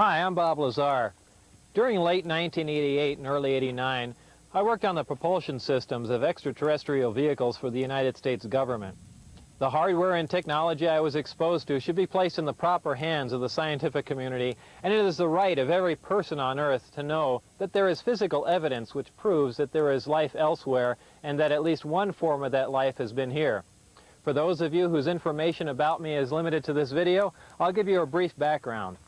Hi, I'm Bob Lazar. During late 1988 and early '89, I worked on the propulsion systems of extraterrestrial vehicles for the United States government. The hardware and technology I was exposed to should be placed in the proper hands of the scientific community, and it is the right of every person on Earth to know that there is physical evidence which proves that there is life elsewhere and that at least one form of that life has been here. For those of you whose information about me is limited to this video, I'll give you a brief background.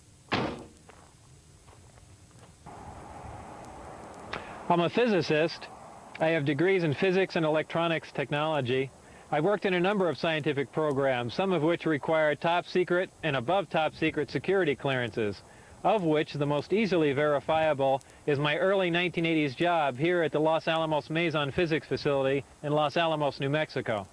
I'm a physicist. I have degrees in physics and electronics technology. I've worked in a number of scientific programs, some of which require top secret and above top secret security clearances, of which the most easily verifiable is my early 1980s job here at the Los Alamos Mason Physics Facility in Los Alamos, New Mexico.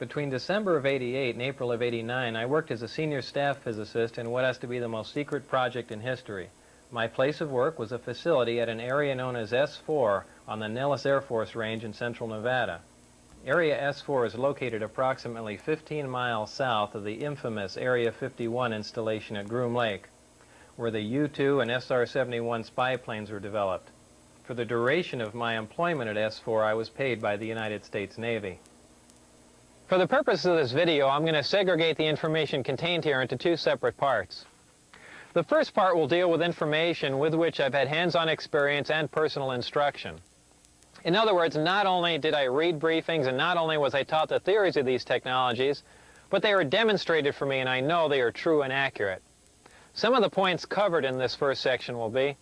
Between December of '88 and April of '89, I worked as a senior staff physicist in what has to be the most secret project in history. My place of work was a facility at an area known as S4 on the Nellis Air Force Range in central Nevada. Area S4 is located approximately 15 miles south of the infamous Area 51 installation at Groom Lake, where the U-2 and SR-71 spy planes were developed. For the duration of my employment at S4, I was paid by the United States Navy. For the purpose of this video, I'm going to segregate the information contained here into two separate parts. The first part will deal with information with which I've had hands-on experience and personal instruction. In other words, not only did I read briefings and not only was I taught the theories of these technologies, but they were demonstrated for me and I know they are true and accurate. Some of the points covered in this first section will be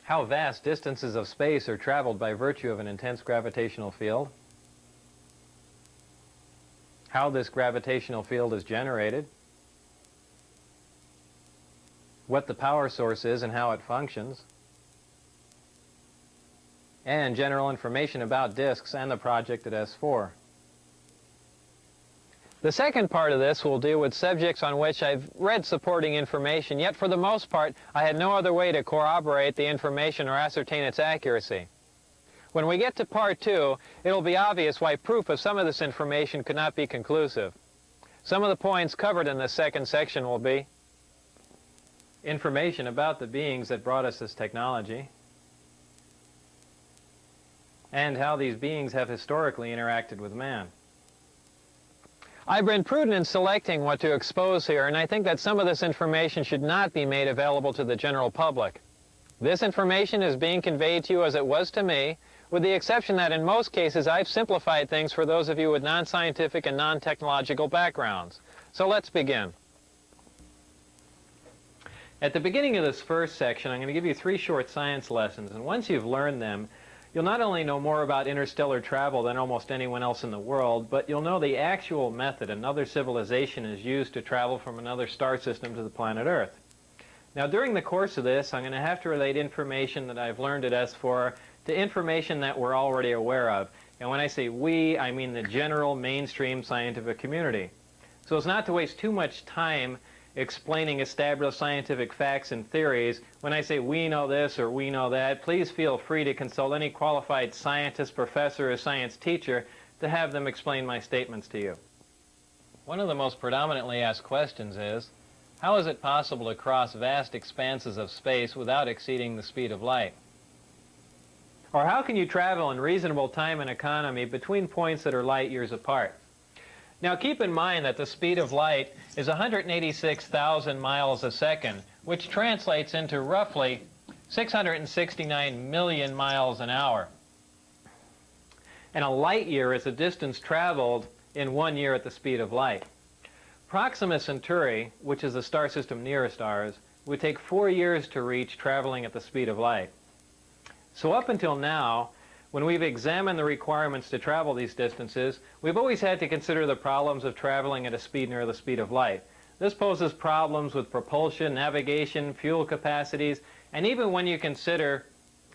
how vast distances of space are traveled by virtue of an intense gravitational field, how this gravitational field is generated, what the power source is and how it functions, and general information about disks and the project at S4. The second part of this will deal with subjects on which I've read supporting information, yet for the most part I had no other way to corroborate the information or ascertain its accuracy. When we get to part two, it'll be obvious why proof of some of this information could not be conclusive. Some of the points covered in this second section will be information about the beings that brought us this technology, and how these beings have historically interacted with man. I've been prudent in selecting what to expose here, and I think that some of this information should not be made available to the general public. This information is being conveyed to you as it was to me, with the exception that in most cases I've simplified things for those of you with non-scientific and non-technological backgrounds. So let's begin. At the beginning of this first section, I'm going to give you 3 short science lessons, and once you've learned them, you'll not only know more about interstellar travel than almost anyone else in the world, but you'll know the actual method another civilization is used to travel from another star system to the planet Earth. Now, during the course of this, I'm going to have to relate information that I've learned at S4 to information that we're already aware of. And when I say we, I mean the general mainstream scientific community. So as not to waste too much time explaining established scientific facts and theories, when I say we know this or we know that, please feel free to consult any qualified scientist, professor, or science teacher to have them explain my statements to you. One of the most predominantly asked questions is, how is it possible to cross vast expanses of space without exceeding the speed of light? Or how can you travel in reasonable time and economy between points that are light years apart? Now keep in mind that the speed of light is 186,000 miles a second, which translates into roughly 669 million miles an hour. And a light year is the distance traveled in 1 year at the speed of light. Proxima Centauri, which is the star system nearest ours, would take 4 years to reach traveling at the speed of light. So up until now, when we've examined the requirements to travel these distances, we've always had to consider the problems of traveling at a speed near the speed of light. This poses problems with propulsion, navigation, fuel capacities, and even when you consider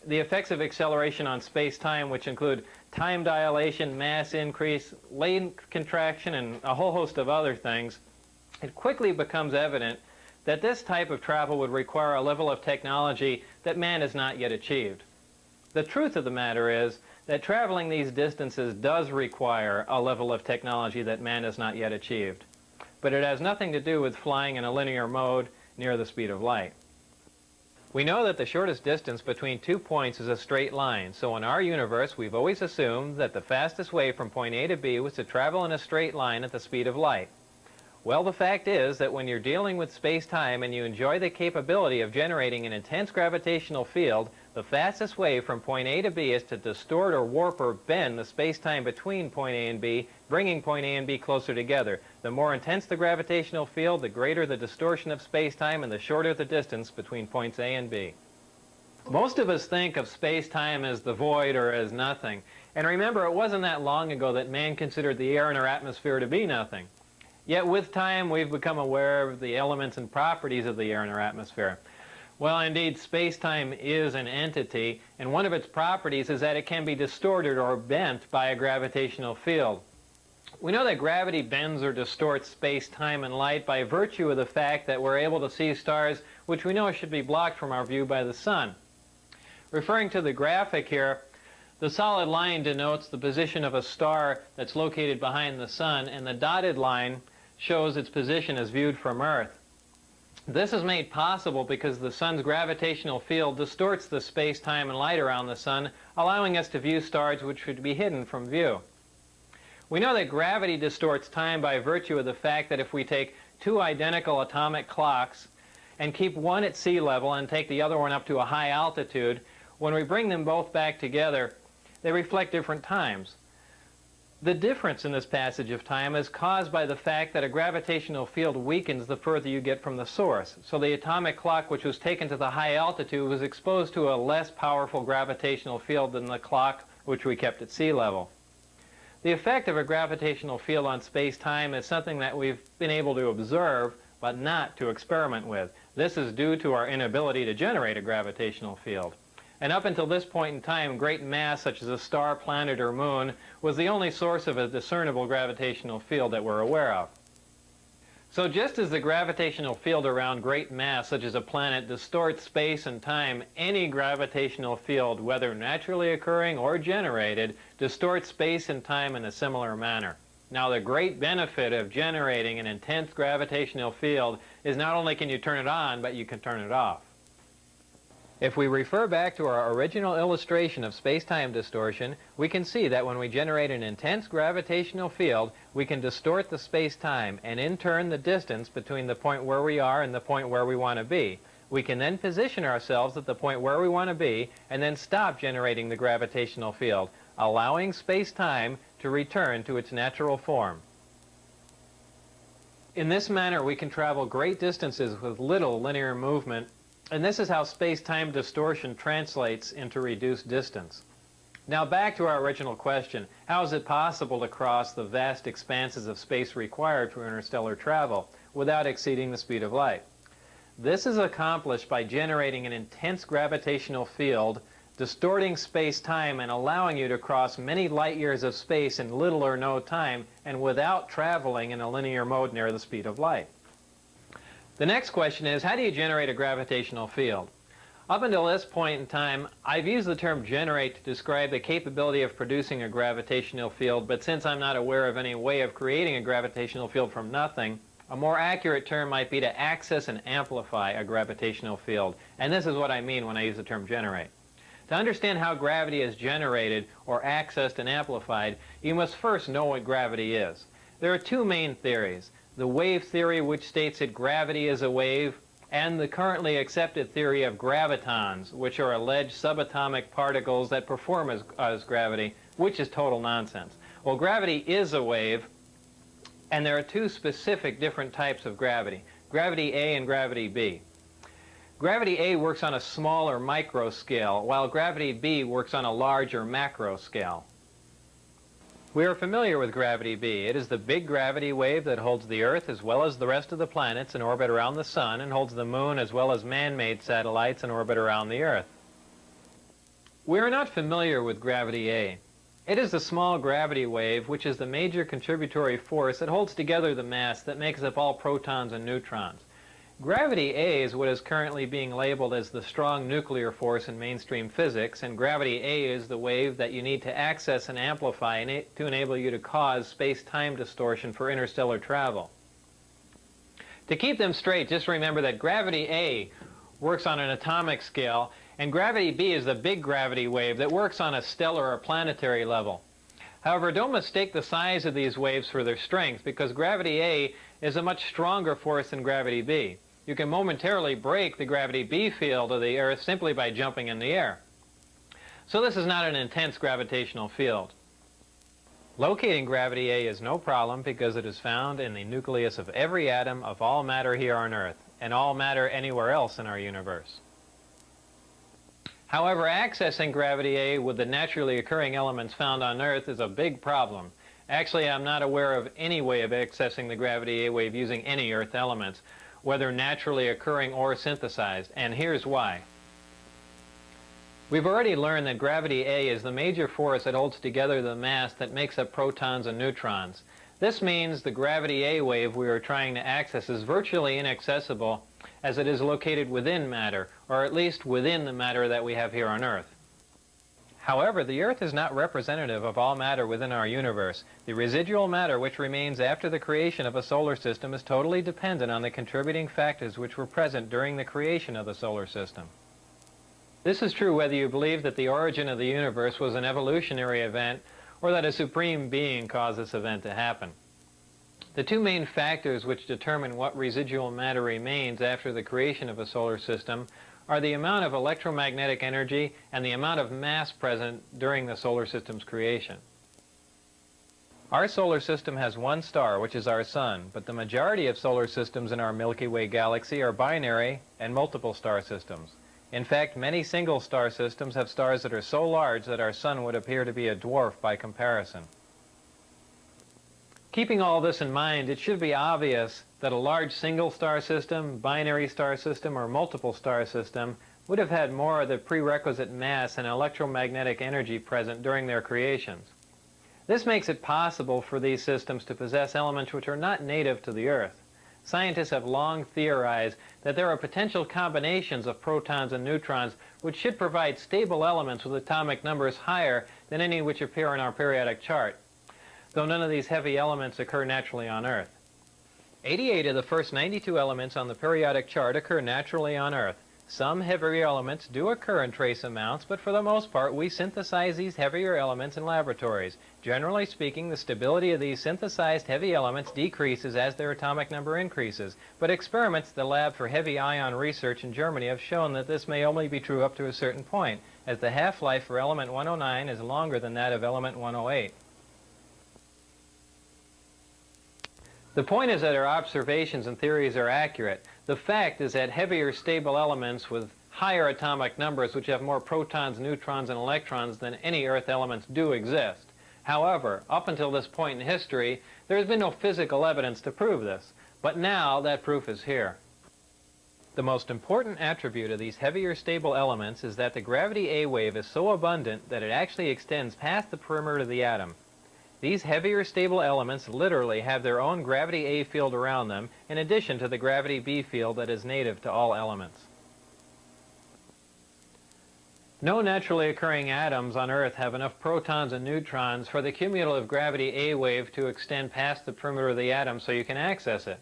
the effects of acceleration on space-time, which include time dilation, mass increase, length contraction, and a whole host of other things, it quickly becomes evident that this type of travel would require a level of technology that man has not yet achieved. The truth of the matter is that traveling these distances does require a level of technology that man has not yet achieved. But it has nothing to do with flying in a linear mode, near the speed of light. We know that the shortest distance between 2 points is a straight line, so in our universe we've always assumed that the fastest way from point A to B was to travel in a straight line at the speed of light. Well, the fact is that when you're dealing with space-time and you enjoy the capability of generating an intense gravitational field, the fastest way from point A to B is to distort or warp or bend the space-time between point A and B, bringing point A and B closer together. The more intense the gravitational field, the greater the distortion of space-time and the shorter the distance between points A and B. Most of us think of space-time as the void or as nothing. And remember, it wasn't that long ago that man considered the air in our atmosphere to be nothing. Yet with time, we've become aware of the elements and properties of the air in our atmosphere. Well, indeed, space-time is an entity, and one of its properties is that it can be distorted or bent by a gravitational field. We know that gravity bends or distorts space-time and light by virtue of the fact that we're able to see stars which we know should be blocked from our view by the sun. Referring to the graphic here, the solid line denotes the position of a star that's located behind the sun, and the dotted line shows its position as viewed from Earth. This is made possible because the sun's gravitational field distorts the space-time and light around the sun, allowing us to view stars which should be hidden from view. We know that gravity distorts time by virtue of the fact that if we take two identical atomic clocks and keep one at sea level and take the other one up to a high altitude, when we bring them both back together, they reflect different times. The difference in this passage of time is caused by the fact that a gravitational field weakens the further you get from the source. So the atomic clock which was taken to the high altitude was exposed to a less powerful gravitational field than the clock which we kept at sea level. The effect of a gravitational field on space-time is something that we've been able to observe, but not to experiment with. This is due to our inability to generate a gravitational field. And up until this point in time, great mass such as a star, planet, or moon was the only source of a discernible gravitational field that we're aware of. So just as the gravitational field around great mass such as a planet distorts space and time, any gravitational field, whether naturally occurring or generated, distorts space and time in a similar manner. Now, the great benefit of generating an intense gravitational field is not only can you turn it on, but you can turn it off. If we refer back to our original illustration of space-time distortion, we can see that when we generate an intense gravitational field, we can distort the space-time and in turn the distance between the point where we are and the point where we want to be. We can then position ourselves at the point where we want to be and then stop generating the gravitational field, allowing space-time to return to its natural form. In this manner, we can travel great distances with little linear movement. And this is how space-time distortion translates into reduced distance. Now back to our original question, how is it possible to cross the vast expanses of space required for interstellar travel without exceeding the speed of light? This is accomplished by generating an intense gravitational field, distorting space-time and allowing you to cross many light years of space in little or no time and without traveling in a linear mode near the speed of light. The next question is, how do you generate a gravitational field? Up until this point in time, I've used the term generate to describe the capability of producing a gravitational field, but since I'm not aware of any way of creating a gravitational field from nothing, a more accurate term might be to access and amplify a gravitational field. And this is what I mean when I use the term generate. To understand how gravity is generated or accessed and amplified, you must first know what gravity is. There are two main theories. The wave theory, which states that gravity is a wave, and the currently accepted theory of gravitons, which are alleged subatomic particles that perform as gravity, which is total nonsense. Well, gravity is a wave, and there are two specific different types of gravity, gravity A and gravity B. Gravity A works on a small or micro scale, while gravity B works on a large or macro scale. We are familiar with gravity B. It is the big gravity wave that holds the Earth as well as the rest of the planets in orbit around the Sun and holds the Moon as well as man-made satellites in orbit around the Earth. We are not familiar with gravity A. It is the small gravity wave which is the major contributory force that holds together the mass that makes up all protons and neutrons. Gravity A is what is currently being labeled as the strong nuclear force in mainstream physics, and gravity A is the wave that you need to access and amplify to enable you to cause space-time distortion for interstellar travel. To keep them straight, just remember that gravity A works on an atomic scale, and gravity B is the big gravity wave that works on a stellar or planetary level. However, don't mistake the size of these waves for their strength, because gravity A is a much stronger force than gravity B. You can momentarily break the gravity B field of the Earth simply by jumping in the air. So this is not an intense gravitational field. Locating gravity A is no problem because it is found in the nucleus of every atom of all matter here on Earth, and all matter anywhere else in our universe. However, accessing gravity A with the naturally occurring elements found on Earth is a big problem. Actually, I'm not aware of any way of accessing the gravity A wave using any Earth elements, whether naturally occurring or synthesized, and here's why. We've already learned that gravity A is the major force that holds together the mass that makes up protons and neutrons. This means the gravity A wave we are trying to access is virtually inaccessible, as it is located within matter, or at least within the matter that we have here on Earth. However, the Earth is not representative of all matter within our universe. The residual matter which remains after the creation of a solar system is totally dependent on the contributing factors which were present during the creation of the solar system. This is true whether you believe that the origin of the universe was an evolutionary event or that a supreme being caused this event to happen. The two main factors which determine what residual matter remains after the creation of a solar system are the amount of electromagnetic energy and the amount of mass present during the solar system's creation. Our solar system has one star, which is our Sun, but the majority of solar systems in our Milky Way galaxy are binary and multiple star systems. In fact, many single star systems have stars that are so large that our Sun would appear to be a dwarf by comparison. Keeping all this in mind, it should be obvious that a large single star system, binary star system, or multiple star system would have had more of the prerequisite mass and electromagnetic energy present during their creations. This makes it possible for these systems to possess elements which are not native to the Earth. Scientists have long theorized that there are potential combinations of protons and neutrons which should provide stable elements with atomic numbers higher than any which appear in our periodic chart, though none of these heavy elements occur naturally on Earth. 88 of the first 92 elements on the periodic chart occur naturally on Earth. Some heavier elements do occur in trace amounts, but for the most part we synthesize these heavier elements in laboratories. Generally speaking, the stability of these synthesized heavy elements decreases as their atomic number increases, but experiments at the lab for heavy ion research in Germany have shown that this may only be true up to a certain point, as the half-life for element 109 is longer than that of element 108. The point is that our observations and theories are accurate. The fact is that heavier stable elements with higher atomic numbers, which have more protons, neutrons, and electrons than any Earth elements, do exist. However, up until this point in history, there has been no physical evidence to prove this. But now that proof is here. The most important attribute of these heavier stable elements is that the gravity A wave is so abundant that it actually extends past the perimeter of the atom. These heavier stable elements literally have their own gravity A field around them, in addition to the gravity B field that is native to all elements. No naturally occurring atoms on Earth have enough protons and neutrons for the cumulative gravity A wave to extend past the perimeter of the atom so you can access it.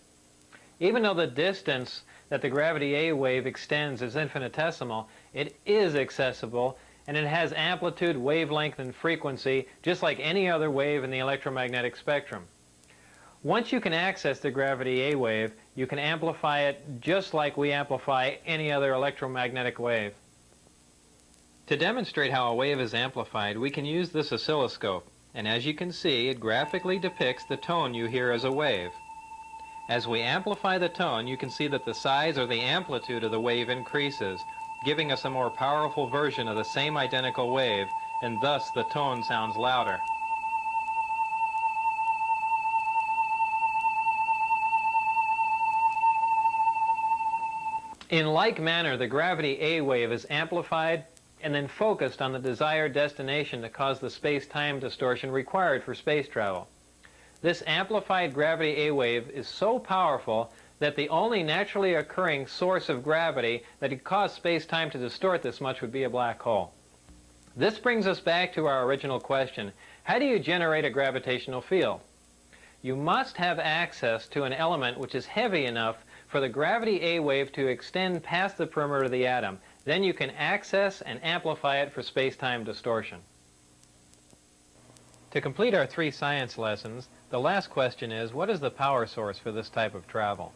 Even though the distance that the gravity A wave extends is infinitesimal, it is accessible, and it has amplitude, wavelength, and frequency just like any other wave in the electromagnetic spectrum. Once you can access the gravity A wave, you can amplify it just like we amplify any other electromagnetic wave. To demonstrate how a wave is amplified, we can use this oscilloscope, and as you can see, it graphically depicts the tone you hear as a wave. As we amplify the tone, you can see that the size or the amplitude of the wave increases, giving us a more powerful version of the same identical wave, and thus the tone sounds louder. In like manner, the gravity A wave is amplified and then focused on the desired destination to cause the space-time distortion required for space travel. This amplified gravity A wave is so powerful that the only naturally occurring source of gravity that could cause space-time to distort this much would be a black hole. This brings us back to our original question: how do you generate a gravitational field? You must have access to an element which is heavy enough for the gravity A wave to extend past the perimeter of the atom. Then you can access and amplify it for space-time distortion. To complete our 3 science lessons, the last question is, what is the power source for this type of travel?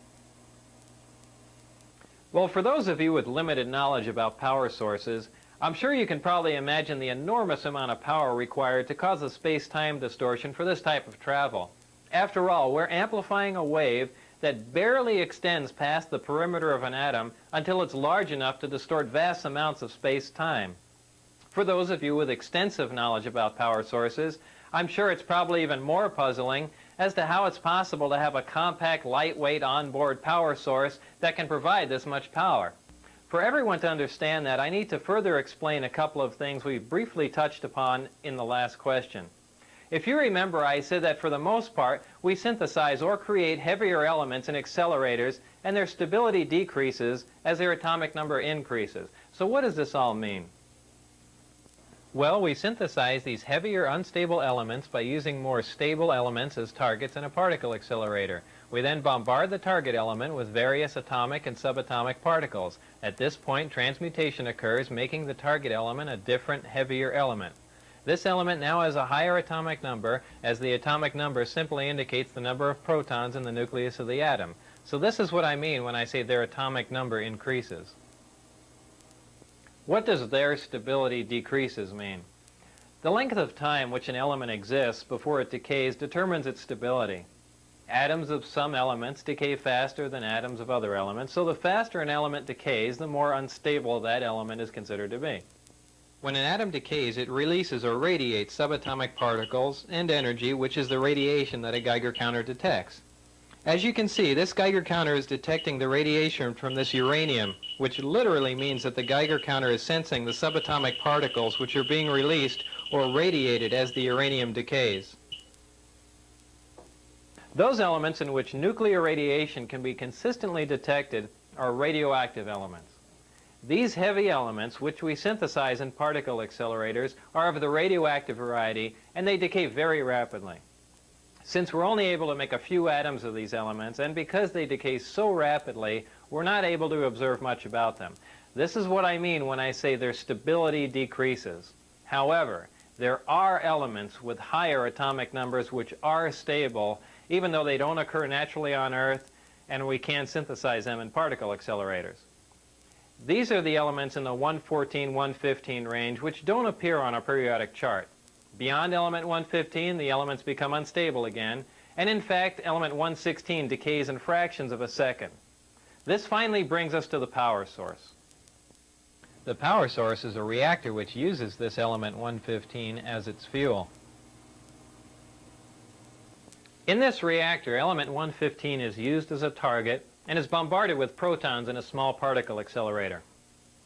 Well, for those of you with limited knowledge about power sources, I'm sure you can probably imagine the enormous amount of power required to cause a space-time distortion for this type of travel. After all, we're amplifying a wave that barely extends past the perimeter of an atom until it's large enough to distort vast amounts of space-time. For those of you with extensive knowledge about power sources, I'm sure it's probably even more puzzling as to how it's possible to have a compact, lightweight, onboard power source that can provide this much power. For everyone to understand that, I need to further explain a couple of things we briefly touched upon in the last question. If you remember, I said that for the most part, we synthesize or create heavier elements in accelerators, and their stability decreases as their atomic number increases. So what does this all mean? Well, we synthesize these heavier, unstable elements by using more stable elements as targets in a particle accelerator. We then bombard the target element with various atomic and subatomic particles. At this point, transmutation occurs, making the target element a different, heavier element. This element now has a higher atomic number, as the atomic number simply indicates the number of protons in the nucleus of the atom. So this is what I mean when I say their atomic number increases. What does their stability decreases mean? The length of time which an element exists before it decays determines its stability. Atoms of some elements decay faster than atoms of other elements, so the faster an element decays, the more unstable that element is considered to be. When an atom decays, it releases or radiates subatomic particles and energy, which is the radiation that a Geiger counter detects. As you can see, this Geiger counter is detecting the radiation from this uranium, which literally means that the Geiger counter is sensing the subatomic particles which are being released or radiated as the uranium decays. Those elements in which nuclear radiation can be consistently detected are radioactive elements. These heavy elements, which we synthesize in particle accelerators, are of the radioactive variety, and they decay very rapidly. Since we're only able to make a few atoms of these elements, and because they decay so rapidly, we're not able to observe much about them. This is what I mean when I say their stability decreases. However, there are elements with higher atomic numbers which are stable, even though they don't occur naturally on Earth, and we can synthesize them in particle accelerators. These are the elements in the 114, 115 range which don't appear on a periodic chart. Beyond element 115, the elements become unstable again, and in fact, element 116 decays in fractions of a second. This finally brings us to the power source. The power source is a reactor which uses this element 115 as its fuel. In this reactor, element 115 is used as a target and is bombarded with protons in a small particle accelerator.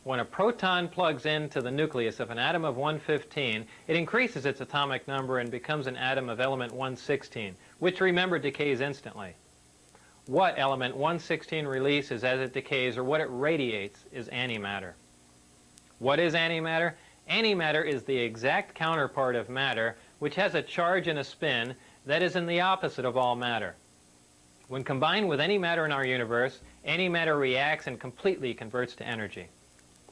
When a proton plugs into the nucleus of an atom of 115, it increases its atomic number and becomes an atom of element 116, which, remember, decays instantly. What element 116 releases as it decays, or what it radiates, is antimatter. What is antimatter? Antimatter is the exact counterpart of matter, which has a charge and a spin that is in the opposite of all matter. When combined with any matter in our universe, antimatter reacts and completely converts to energy.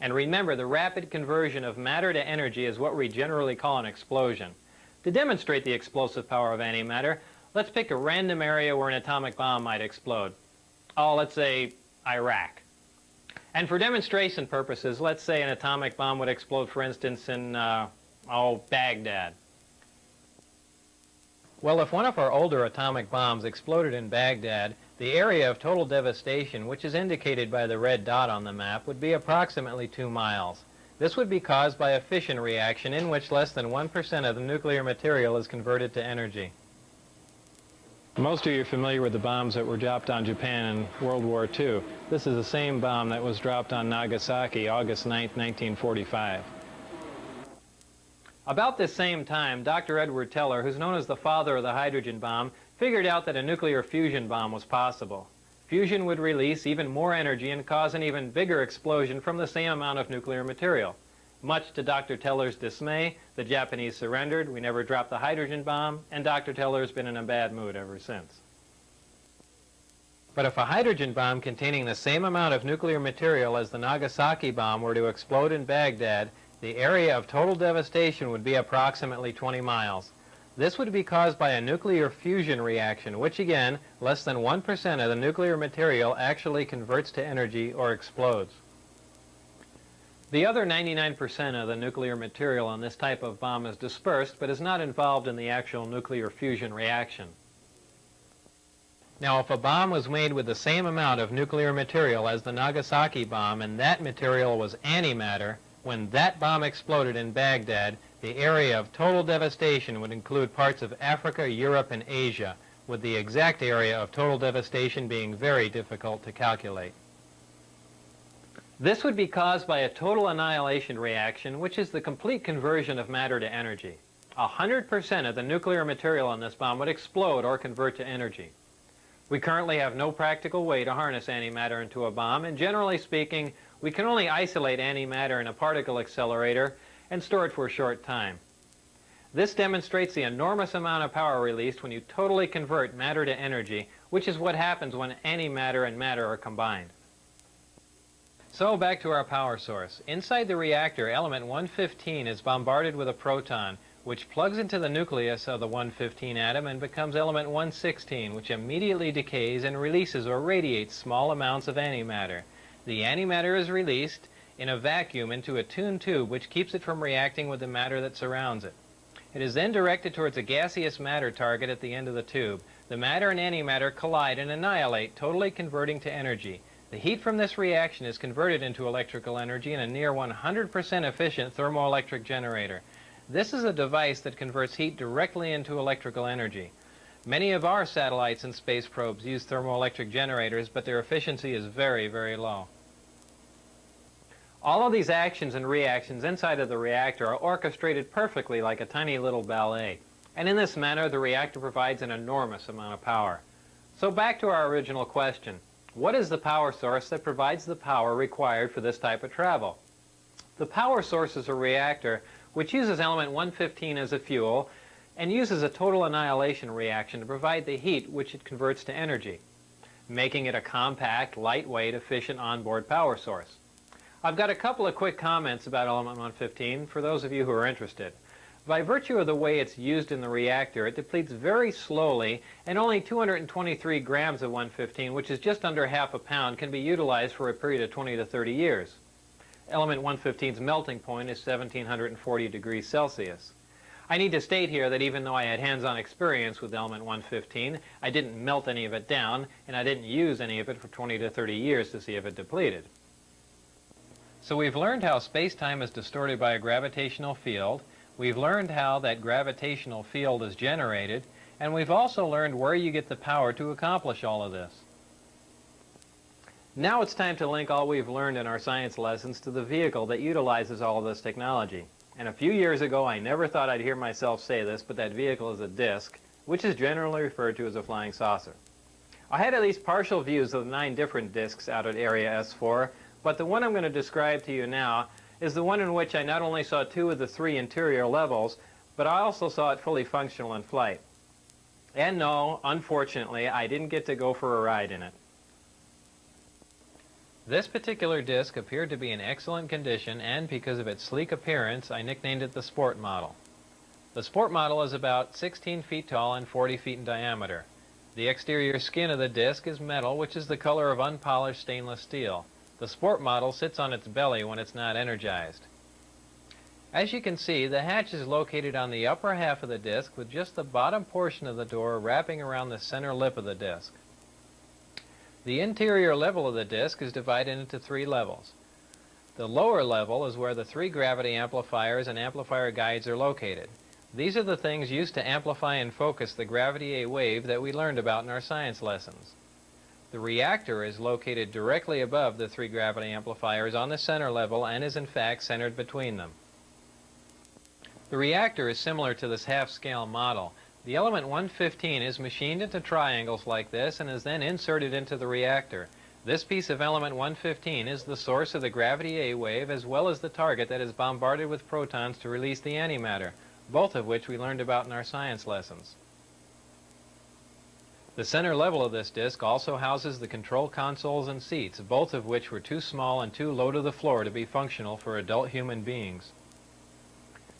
And remember, the rapid conversion of matter to energy is what we generally call an explosion. To demonstrate the explosive power of antimatter, let's pick a random area where an atomic bomb might explode. Oh, let's say Iraq. And for demonstration purposes, let's say an atomic bomb would explode, for instance, in, Baghdad. Well, if one of our older atomic bombs exploded in Baghdad, the area of total devastation, which is indicated by the red dot on the map, would be approximately 2 miles. This would be caused by a fission reaction in which less than 1% of the nuclear material is converted to energy. Most of you are familiar with the bombs that were dropped on Japan in World War II. This is the same bomb that was dropped on Nagasaki August 9, 1945. About this same time, Dr. Edward Teller, who's known as the father of the hydrogen bomb, figured out that a nuclear fusion bomb was possible. Fusion would release even more energy and cause an even bigger explosion from the same amount of nuclear material. Much to Dr. Teller's dismay, the Japanese surrendered, we never dropped the hydrogen bomb, and Dr. Teller's been in a bad mood ever since. But if a hydrogen bomb containing the same amount of nuclear material as the Nagasaki bomb were to explode in Baghdad, the area of total devastation would be approximately 20 miles. This would be caused by a nuclear fusion reaction, which again, less than 1% of the nuclear material actually converts to energy or explodes. The other 99% of the nuclear material on this type of bomb is dispersed, but is not involved in the actual nuclear fusion reaction. Now, if a bomb was made with the same amount of nuclear material as the Nagasaki bomb, and that material was antimatter, when that bomb exploded in Baghdad, the area of total devastation would include parts of Africa, Europe, and Asia, with the exact area of total devastation being very difficult to calculate. This would be caused by a total annihilation reaction, which is the complete conversion of matter to energy. 100% of the nuclear material on this bomb would explode or convert to energy. We currently have no practical way to harness antimatter into a bomb, and generally speaking, we can only isolate antimatter in a particle accelerator and store it for a short time. This demonstrates the enormous amount of power released when you totally convert matter to energy, which is what happens when antimatter and matter are combined. So back to our power source. Inside the reactor, element 115 is bombarded with a proton, which plugs into the nucleus of the 115 atom and becomes element 116, which immediately decays and releases or radiates small amounts of antimatter. The antimatter is released in a vacuum into a tuned tube, which keeps it from reacting with the matter that surrounds it. It is then directed towards a gaseous matter target at the end of the tube. The matter and antimatter collide and annihilate, totally converting to energy. The heat from this reaction is converted into electrical energy in a near 100% efficient thermoelectric generator. This is a device that converts heat directly into electrical energy. Many of our satellites and space probes use thermoelectric generators, but their efficiency is very, very low. All of these actions and reactions inside of the reactor are orchestrated perfectly like a tiny little ballet. And in this manner, the reactor provides an enormous amount of power. So back to our original question. What is the power source that provides the power required for this type of travel? The power source is a reactor which uses element 115 as a fuel and uses a total annihilation reaction to provide the heat which it converts to energy, making it a compact, lightweight, efficient onboard power source. I've got a couple of quick comments about element 115 for those of you who are interested. By virtue of the way it's used in the reactor, it depletes very slowly, and only 223 grams of 115, which is just under half a pound, can be utilized for a period of 20 to 30 years. Element 115's melting point is 1740 degrees Celsius. I need to state here that even though I had hands-on experience with element 115, I didn't melt any of it down, and I didn't use any of it for 20 to 30 years to see if it depleted. So we've learned how space-time is distorted by a gravitational field, we've learned how that gravitational field is generated, and we've also learned where you get the power to accomplish all of this. Now it's time to link all we've learned in our science lessons to the vehicle that utilizes all of this technology. And a few years ago, I never thought I'd hear myself say this, but that vehicle is a disk, which is generally referred to as a flying saucer. I had at least partial views of the 9 different disks out at Area S4, but the one I'm going to describe to you now is the one in which I not only saw 2 of the 3 interior levels, but I also saw it fully functional in flight. And no, unfortunately, I didn't get to go for a ride in it. This particular disc appeared to be in excellent condition, and because of its sleek appearance, I nicknamed it the Sport Model. The Sport Model is about 16 feet tall and 40 feet in diameter. The exterior skin of the disc is metal, which is the color of unpolished stainless steel. The Sport Model sits on its belly when it's not energized. As you can see, the hatch is located on the upper half of the disc with just the bottom portion of the door wrapping around the center lip of the disc. The interior level of the disc is divided into 3 levels. The lower level is where the 3 gravity amplifiers and amplifier guides are located. These are the things used to amplify and focus the gravity A wave that we learned about in our science lessons. The reactor is located directly above the 3 gravity amplifiers on the center level and is in fact centered between them. The reactor is similar to this half-scale model. The element 115 is machined into triangles like this and is then inserted into the reactor. This piece of element 115 is the source of the gravity A wave as well as the target that is bombarded with protons to release the antimatter, both of which we learned about in our science lessons. The center level of this disk also houses the control consoles and seats, both of which were too small and too low to the floor to be functional for adult human beings.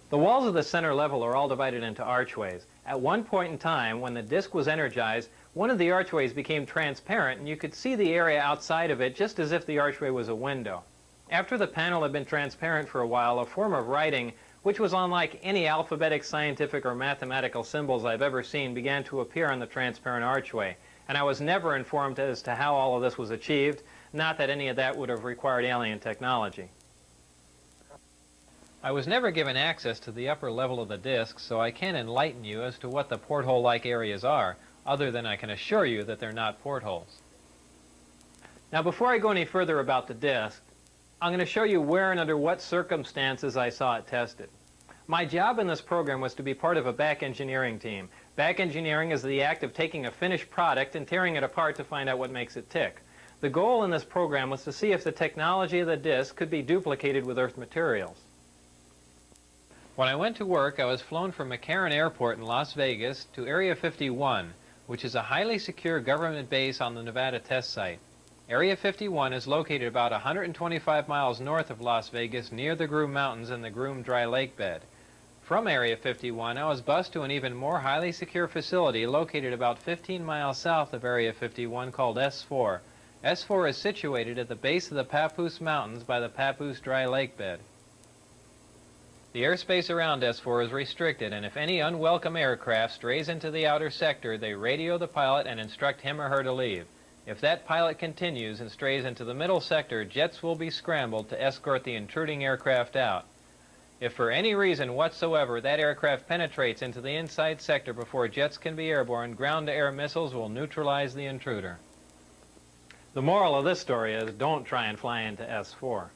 The walls of the center level are all divided into archways. At one point in time, when the disk was energized, one of the archways became transparent and you could see the area outside of it just as if the archway was a window. After the panel had been transparent for a while, a form of writing, which was unlike any alphabetic, scientific, or mathematical symbols I've ever seen, began to appear on the transparent archway. And I was never informed as to how all of this was achieved, not that any of that would have required alien technology. I was never given access to the upper level of the disk, so I can't enlighten you as to what the porthole-like areas are, other than I can assure you that they're not portholes. Now, before I go any further about the disk, I'm going to show you where and under what circumstances I saw it tested. My job in this program was to be part of a back engineering team. Back engineering is the act of taking a finished product and tearing it apart to find out what makes it tick. The goal in this program was to see if the technology of the disk could be duplicated with Earth materials. When I went to work, I was flown from McCarran Airport in Las Vegas to Area 51, which is a highly secure government base on the Nevada test site. Area 51 is located about 125 miles north of Las Vegas near the Groom Mountains and the Groom Dry Lake bed. From Area 51, I was bused to an even more highly secure facility located about 15 miles south of Area 51 called S4. S4 is situated at the base of the Papoose Mountains by the Papoose Dry Lake bed. The airspace around S4 is restricted, and if any unwelcome aircraft strays into the outer sector, they radio the pilot and instruct him or her to leave. If that pilot continues and strays into the middle sector, jets will be scrambled to escort the intruding aircraft out. If for any reason whatsoever that aircraft penetrates into the inside sector before jets can be airborne, ground-to-air missiles will neutralize the intruder. The moral of this story is don't try and fly into S4.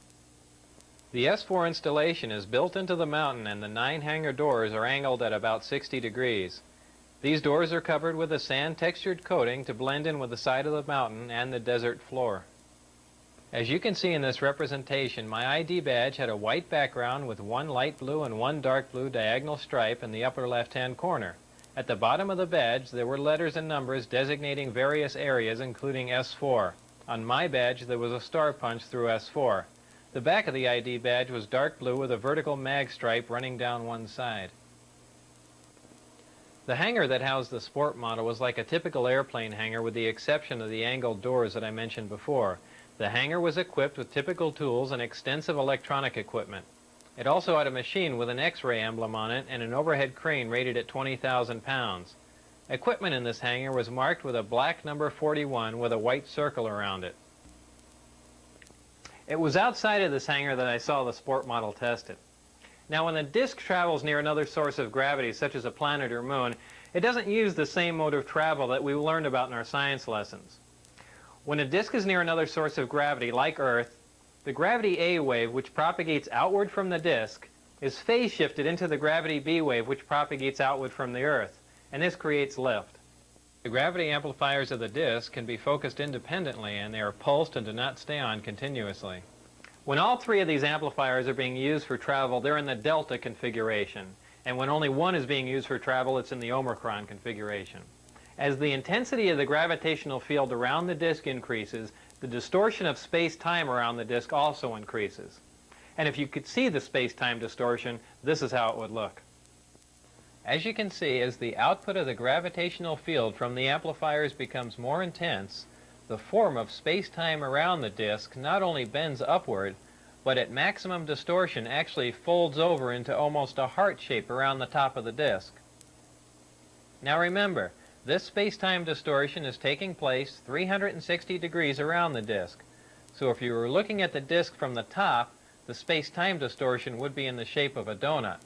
The S4 installation is built into the mountain and the 9 hangar doors are angled at about 60 degrees. These doors are covered with a sand-textured coating to blend in with the side of the mountain and the desert floor. As you can see in this representation, my ID badge had a white background with one light blue and one dark blue diagonal stripe in the upper left-hand corner. At the bottom of the badge, there were letters and numbers designating various areas, including S4. On my badge, there was a star punch through S4. The back of the ID badge was dark blue with a vertical mag stripe running down one side. The hangar that housed the sport model was like a typical airplane hangar with the exception of the angled doors that I mentioned before. The hangar was equipped with typical tools and extensive electronic equipment. It also had a machine with an X-ray emblem on it and an overhead crane rated at 20,000 pounds. Equipment in this hangar was marked with a black number 41 with a white circle around it. It was outside of this hangar that I saw the sport model tested. Now, when the disk travels near another source of gravity, such as a planet or moon, it doesn't use the same mode of travel that we learned about in our science lessons. When a disk is near another source of gravity, like Earth, the gravity A wave, which propagates outward from the disk, is phase shifted into the gravity B wave, which propagates outward from the Earth, and this creates lift. The gravity amplifiers of the disk can be focused independently, and they are pulsed and do not stay on continuously. When all 3 of these amplifiers are being used for travel, they're in the delta configuration, and when only one is being used for travel, it's in the omicron configuration. As the intensity of the gravitational field around the disk increases, the distortion of space-time around the disk also increases. And if you could see the space-time distortion, this is how it would look. As you can see, as the output of the gravitational field from the amplifiers becomes more intense, the form of space-time around the disk not only bends upward, but at maximum distortion actually folds over into almost a heart shape around the top of the disk. Now remember, this space-time distortion is taking place 360 degrees around the disk. So if you were looking at the disk from the top, the space-time distortion would be in the shape of a donut.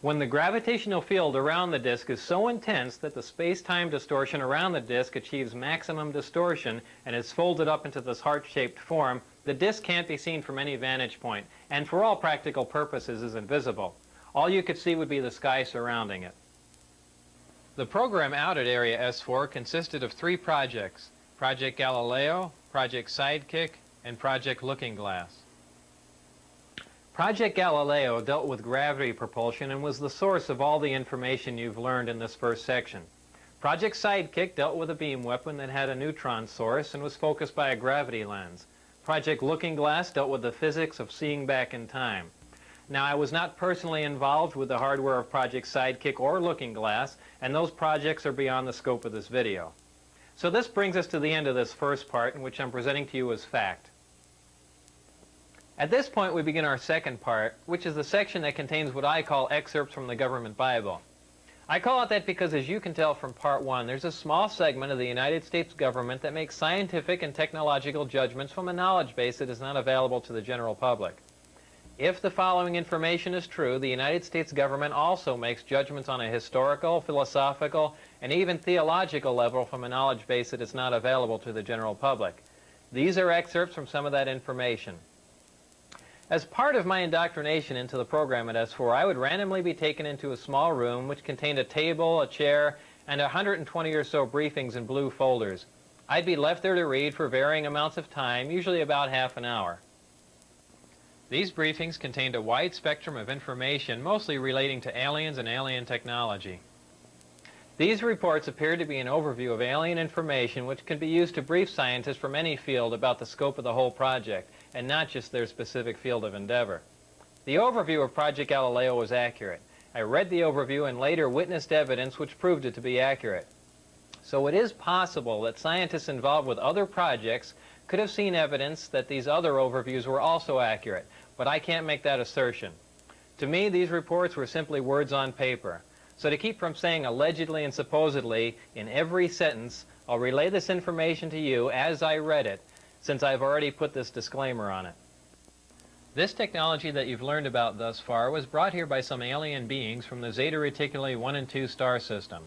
When the gravitational field around the disk is so intense that the space-time distortion around the disk achieves maximum distortion and is folded up into this heart-shaped form, the disk can't be seen from any vantage point, and for all practical purposes is invisible. All you could see would be the sky surrounding it. The program out at Area S4 consisted of 3 projects: Project Galileo, Project Sidekick, and Project Looking Glass. Project Galileo dealt with gravity propulsion and was the source of all the information you've learned in this first section. Project Sidekick dealt with a beam weapon that had a neutron source and was focused by a gravity lens. Project Looking Glass dealt with the physics of seeing back in time. Now, I was not personally involved with the hardware of Project Sidekick or Looking Glass, and those projects are beyond the scope of this video. So this brings us to the end of this first part, in which I'm presenting to you as fact. At this point, we begin our second part, which is the section that contains what I call excerpts from the government Bible. I call it that because, as you can tell from part one, there's a small segment of the United States government that makes scientific and technological judgments from a knowledge base that is not available to the general public. If the following information is true, the United States government also makes judgments on a historical, philosophical, and even theological level from a knowledge base that is not available to the general public. These are excerpts from some of that information. As part of my indoctrination into the program at S4, I would randomly be taken into a small room which contained a table, a chair, and 120 or so briefings in blue folders. I'd be left there to read for varying amounts of time, usually about half an hour. These briefings contained a wide spectrum of information, mostly relating to aliens and alien technology. These reports appeared to be an overview of alien information which could be used to brief scientists from any field about the scope of the whole project, and not just their specific field of endeavor. The overview of Project Galileo was accurate. I read the overview and later witnessed evidence which proved it to be accurate. So it is possible that scientists involved with other projects could have seen evidence that these other overviews were also accurate, but I can't make that assertion. To me, these reports were simply words on paper. So to keep from saying allegedly and supposedly in every sentence, I'll relay this information to you as I read it, since I've already put this disclaimer on it. This technology that you've learned about thus far was brought here by some alien beings from the Zeta Reticuli 1 and 2 star system.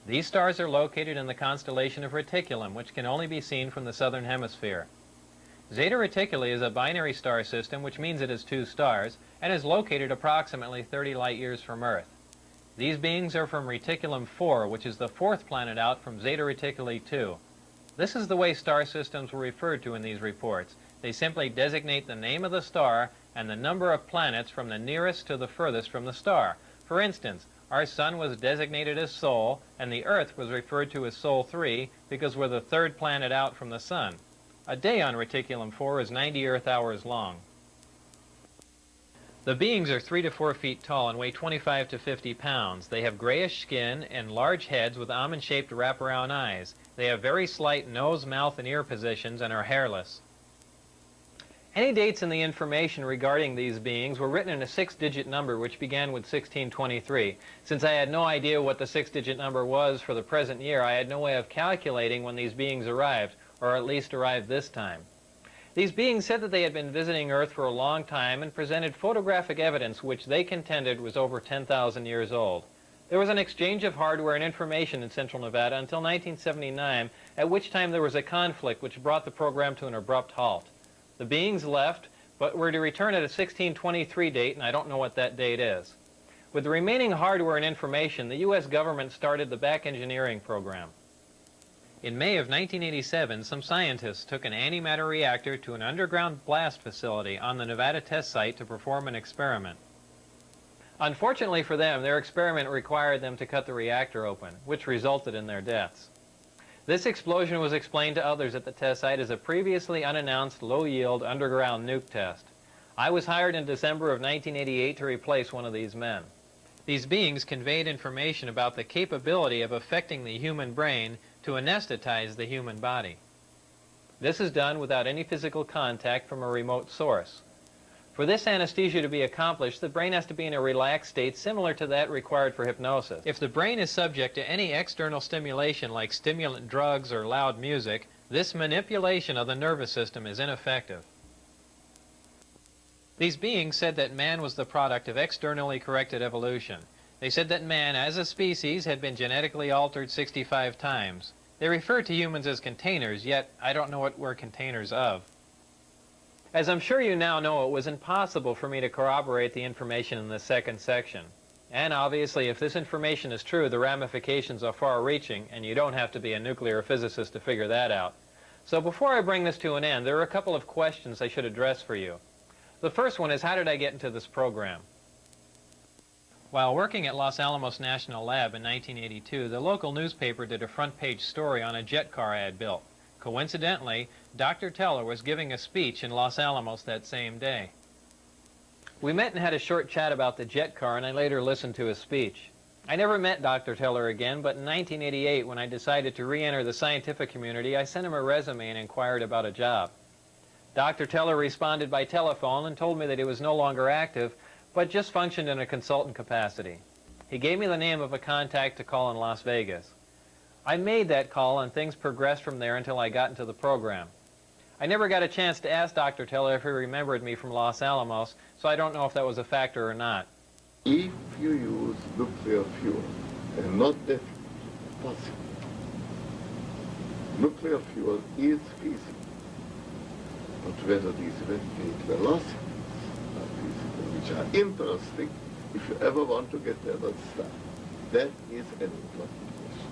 These stars are located in the constellation of Reticulum, which can only be seen from the southern hemisphere. Zeta Reticuli is a binary star system, which means it has two stars, and is located approximately 30 light years from Earth. These beings are from Reticulum 4, which is the fourth planet out from Zeta Reticuli 2. This is the way star systems were referred to in these reports. They simply designate the name of the star and the number of planets from the nearest to the furthest from the star. For instance, our Sun was designated as Sol, and the Earth was referred to as Sol 3 because we're the third planet out from the Sun. A day on Reticulum 4 is 90 Earth hours long. The beings are 3 to 4 feet tall and weigh 25 to 50 pounds. They have grayish skin and large heads with almond-shaped wraparound eyes. They have very slight nose, mouth, and ear positions and are hairless. Any dates in the information regarding these beings were written in a 6-digit number which began with 1623. Since I had no idea what the 6-digit number was for the present year, I had no way of calculating when these beings arrived, or at least arrived this time. These beings said that they had been visiting Earth for a long time and presented photographic evidence which they contended was over 10,000 years old. There was an exchange of hardware and information in Central Nevada until 1979, at which time there was a conflict which brought the program to an abrupt halt. The beings left, but were to return at a 1623 date, and I don't know what that date is. With the remaining hardware and information, the U.S. government started the back engineering program. In May of 1987, some scientists took an antimatter reactor to an underground blast facility on the Nevada test site to perform an experiment. Unfortunately for them, their experiment required them to cut the reactor open, which resulted in their deaths. This explosion was explained to others at the test site as a previously unannounced low-yield underground nuke test. I was hired in December of 1988 to replace one of these men. These beings conveyed information about the capability of affecting the human brain to anesthetize the human body. This is done without any physical contact from a remote source. For this anesthesia to be accomplished, the brain has to be in a relaxed state similar to that required for hypnosis. If the brain is subject to any external stimulation like stimulant drugs or loud music, this manipulation of the nervous system is ineffective. These beings said that man was the product of externally corrected evolution. They said that man, as a species, had been genetically altered 65 times. They refer to humans as containers, yet I don't know what we're containers of. As I'm sure you now know, it was impossible for me to corroborate the information in the second section. And obviously, if this information is true, the ramifications are far-reaching, and you don't have to be a nuclear physicist to figure that out. So before I bring this to an end, there are a couple of questions I should address for you. The first one is, how did I get into this program? While working at Los Alamos National Lab in 1982, the local newspaper did a front-page story on a jet car I had built. Coincidentally, Dr. Teller was giving a speech in Los Alamos that same day. We met and had a short chat about the jet car, and I later listened to his speech. I never met Dr. Teller again, but in 1988, when I decided to re-enter the scientific community, I sent him a resume and inquired about a job. Dr. Teller responded by telephone and told me that he was no longer active, but just functioned in a consultant capacity. He gave me the name of a contact to call in Las Vegas. I made that call, and things progressed from there until I got into the program. I never got a chance to ask Dr. Teller if he remembered me from Los Alamos, so I don't know if that was a factor or not. If you use nuclear fuel, and not that possible, nuclear fuel is feasible. But whether these very great velocities are feasible, which are interesting, if you ever want to get there, let's start. That is an important question.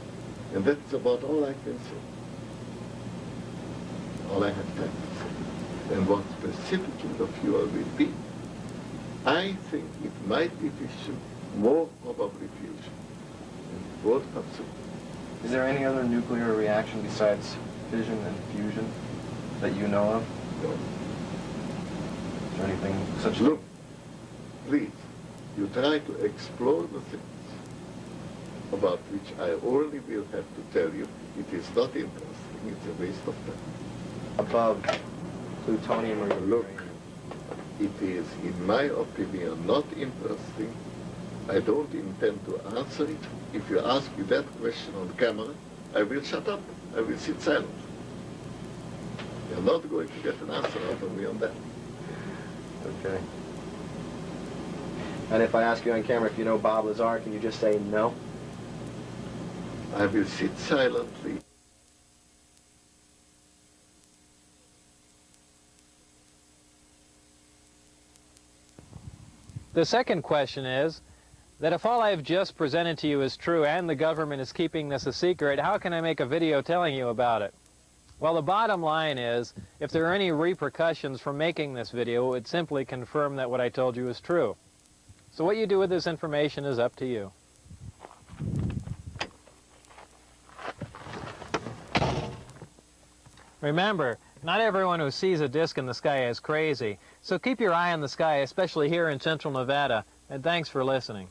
And that's about all I can say. All I have time to say. And what specifically the fuel will be, I think it might be fission, more probably fusion. And both possible. Is there any other nuclear reaction besides fission and fusion that you know of? No. Is there anything such? Look, please, you try to explore the things about which I only will have to tell you it is not interesting, it's a waste of time. Above plutonium or Look, uranium? it is, in my opinion, not interesting. I don't intend to answer it. If you ask me that question on camera, I will shut up. I will sit silent. You're not going to get an answer out of me on that. Okay. And if I ask you on camera if you know Bob Lazar, can you just say no? I will sit silently. The second question is that if all I have just presented to you is true and the government is keeping this a secret, how can I make a video telling you about it? Well, the bottom line is, if there are any repercussions from making this video, it would simply confirm that what I told you is true. So what you do with this information is up to you. Remember, not everyone who sees a disk in the sky is crazy, so keep your eye on the sky, especially here in central Nevada, and thanks for listening.